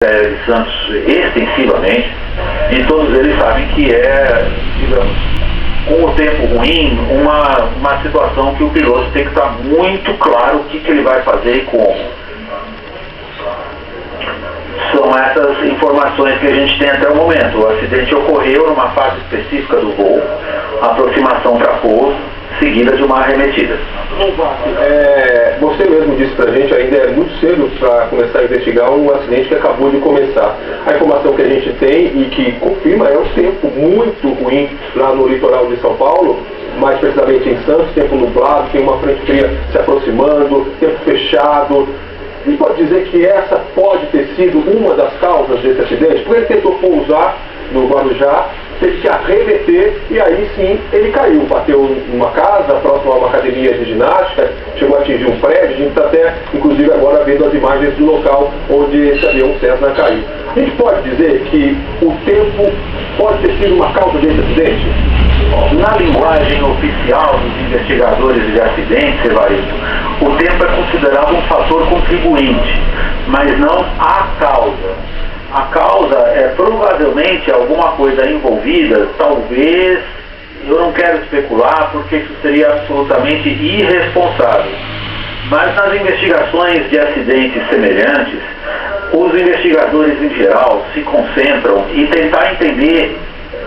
de Santos extensivamente, e todos eles sabem que é, digamos, com o tempo ruim, uma situação que o piloto tem que estar muito claro o que ele vai fazer e como. São essas informações que a gente tem até o momento. O acidente ocorreu numa fase específica do voo, aproximação para pouso, seguida de uma arremetida. Você mesmo disse pra gente, ainda é muito cedo para começar a investigar um acidente que acabou de começar. A informação que a gente tem e que confirma é o tempo muito ruim lá no litoral de São Paulo, mais precisamente em Santos, tempo nublado, tem uma frente fria se aproximando, tempo fechado. E pode dizer que essa pode ter sido uma das causas desse acidente? Porque ele tentou pousar no Guarujá, teve que arremeter e aí sim ele caiu, bateu numa casa próximo a uma academia de ginástica, chegou a atingir um prédio. A gente está até, inclusive, agora vendo as imagens do local onde esse avião Cessna caiu. A gente pode dizer que o tempo pode ter sido uma causa desse acidente? Na linguagem oficial dos investigadores de acidentes, Evaristo, o tempo é considerado um fator contribuinte, mas não a causa. A causa é provavelmente alguma coisa envolvida, talvez, eu não quero especular porque isso seria absolutamente irresponsável. Mas nas investigações de acidentes semelhantes, os investigadores em geral se concentram em tentar entender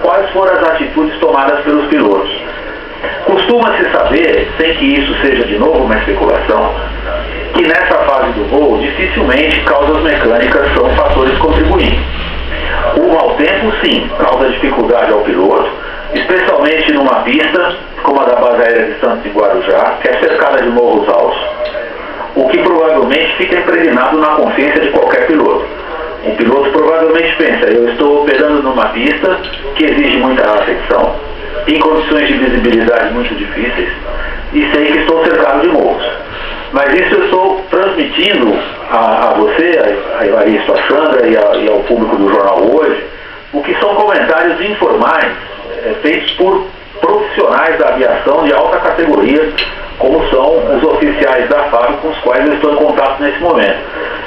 quais foram as atitudes tomadas pelos pilotos. Costuma-se saber, sem que isso seja de novo uma especulação, que nessa fase do voo, dificilmente causas mecânicas são fatores contribuintes. O mau tempo, sim, causa dificuldade ao piloto, especialmente numa pista como a da base aérea de Santos em Guarujá, que é cercada de morros altos, o que provavelmente fica impregnado na consciência de qualquer piloto. Um piloto provavelmente pensa: eu estou operando numa pista que exige muita atenção, em condições de visibilidade muito difíceis, e sei que estou cercado de morros. Mas isso eu estou transmitindo a você, a Evaristo, a Sandra e ao público do jornal hoje, o que são comentários informais feitos por profissionais da aviação de alta categoria, como são os oficiais da FAB com os quais eu estou em contato nesse momento.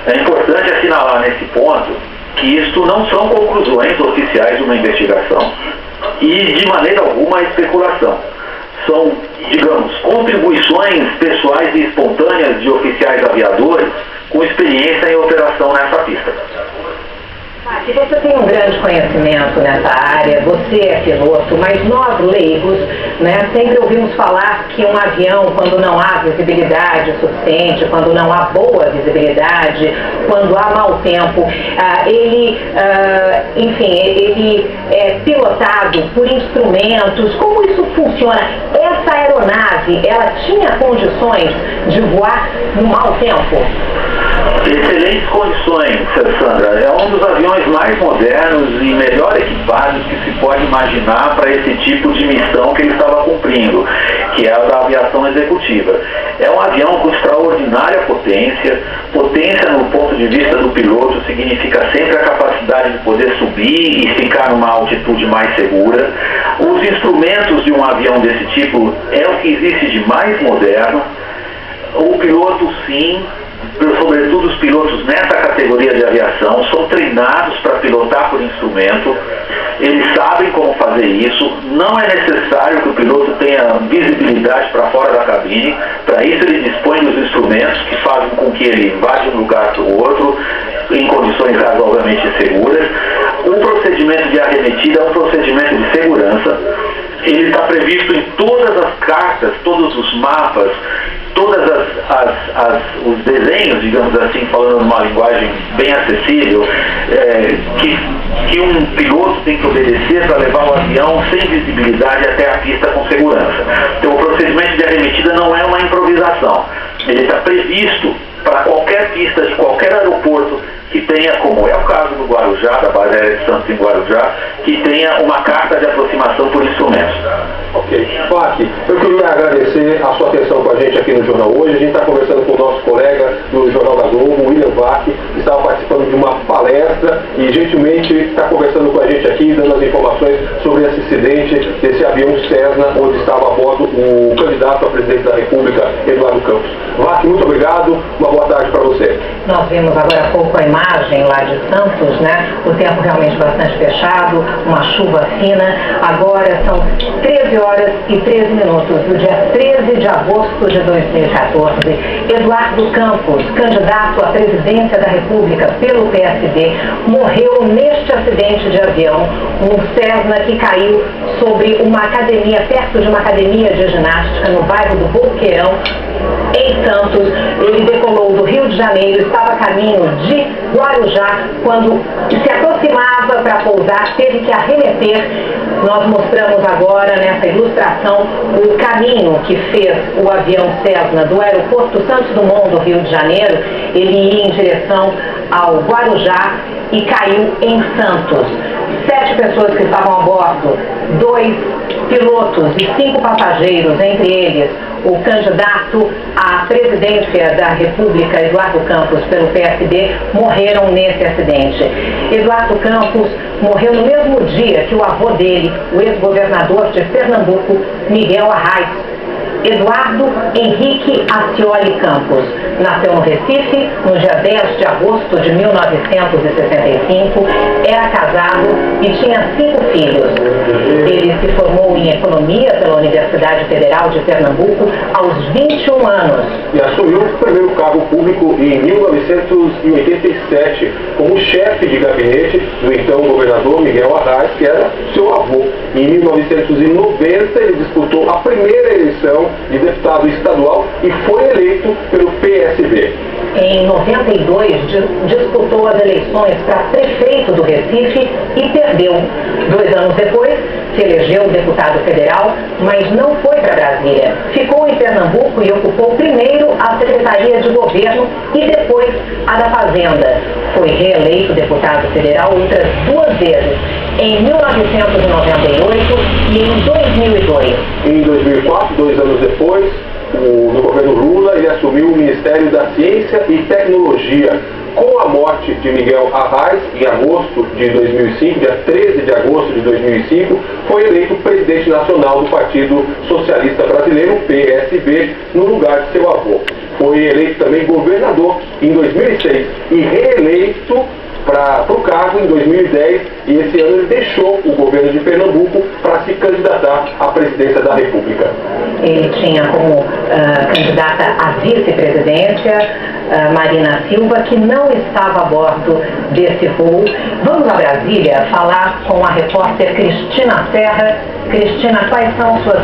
É importante assinalar nesse ponto que isto não são conclusões oficiais de uma investigação e de maneira alguma especulação. São, digamos, contribuições pessoais e espontâneas de oficiais aviadores com experiência em operação nessa pista. Se você tem um grande conhecimento nessa área, você é piloto, mas nós leigos, né, sempre ouvimos falar que um avião, quando não há visibilidade suficiente, quando não há boa visibilidade, quando há mau tempo, ele é pilotado por instrumentos. Como isso funciona? Essa aeronave, ela tinha condições de voar no mau tempo? Excelentes condições, Sandra. É um dos aviões mais modernos e melhor equipados que se pode imaginar para esse tipo de missão que ele estava cumprindo, que é a da aviação executiva. É um avião com extraordinária potência. Potência, no ponto de vista do piloto, significa sempre a capacidade de poder subir e ficar numa altitude mais segura. Os instrumentos de um avião desse tipo é o que existe de mais moderno. O piloto, sim, sobretudo os pilotos nessa categoria de aviação, são treinados para pilotar por instrumento. Eles sabem como fazer isso. Não é necessário que o piloto tenha visibilidade para fora da cabine. Para isso ele dispõe dos instrumentos que fazem com que ele vá de um lugar para o outro em condições razoavelmente seguras. O procedimento de arremetida é um procedimento de segurança. Ele está previsto em todas as cartas, todos os mapas, todas os desenhos, digamos assim, falando numa linguagem bem acessível, que um piloto tem que obedecer para levar o avião sem visibilidade até a pista com segurança. Então o procedimento de arremetida não é uma improvisação. Ele está previsto para qualquer pista de qualquer aeroporto que tenha, como é o caso do Guarujá, da base aérea de Santos em Guarujá, que tenha uma carta de aproximação por instrumentos. Ok. Fak, eu queria agradecer a sua atenção com a gente aqui no Jornal Hoje. A gente está conversando com o nosso colega do Jornal da Globo, William Vac, que estava participando de uma palestra registra e gentilmente está conversando com a gente aqui, dando as informações sobre esse acidente desse avião Cessna, onde estava a bordo o candidato a presidente da República, Eduardo Campos. Vac, muito obrigado, uma boa tarde para você. Nós vimos agora há pouco a imagem lá de Santos, né? O tempo realmente bastante fechado, uma chuva fina. Agora são 13 horas e 13 minutos do dia 13 de agosto de 2014. Eduardo Campos, candidato à presidência da República pelo PSD, morreu neste acidente de avião, um Cessna que caiu sobre uma academia, perto de uma academia de ginástica no bairro do Boqueirão, em Santos. Ele decolou do Rio de Janeiro, estava a caminho de Guarujá, quando se aproximava para pousar, teve que arremeter. Nós mostramos agora nessa ilustração o caminho que fez o avião Cessna do aeroporto Santos Dumont do Rio de Janeiro. Ele ia em direção ao Guarujá e caiu em Santos. 7 pessoas que estavam a bordo, 2 pilotos e 5 passageiros, entre eles o candidato à presidência da República, Eduardo Campos, pelo PSD, morreram nesse acidente. Eduardo Campos morreu no mesmo dia que o avô dele, o ex-governador de Pernambuco, Miguel Arraes. Eduardo Henrique Acioli Campos nasceu no Recife no dia 10 de agosto de 1965, era casado e tinha 5 filhos. Ele se formou em Economia pela Universidade Federal de Pernambuco aos 21 anos. E assumiu o primeiro cargo público em 1987 como chefe de gabinete do então governador Miguel Arraes, que era seu avô. Em 1990 ele disputou a primeira eleição de deputado estadual e foi eleito pelo PSB. Em 92, disputou as eleições para prefeito do Recife e perdeu. 2 anos depois, se elegeu deputado federal, mas não foi para Brasília. Ficou em Pernambuco e ocupou primeiro a Secretaria de Governo e depois a da Fazenda. Foi reeleito deputado federal outras 2 vezes, em 1998 e em 2002. Em 2004, 2 anos depois, no governo Lula, ele assumiu o Ministério da Ciência e Tecnologia. Com a morte de Miguel Arraes, em agosto de 2005, dia 13 de agosto de 2005, foi eleito presidente nacional do Partido Socialista Brasileiro, PSB, no lugar de seu avô. Foi eleito também governador em 2006 e reeleito para o cargo em 2010, e esse ano ele deixou o governo de Pernambuco para se candidatar à presidência da República. Ele tinha como candidata à vice-presidência Marina Silva, que não estava a bordo desse voo. Vamos a Brasília falar com a repórter Cristina Serra. Cristina, quais são suas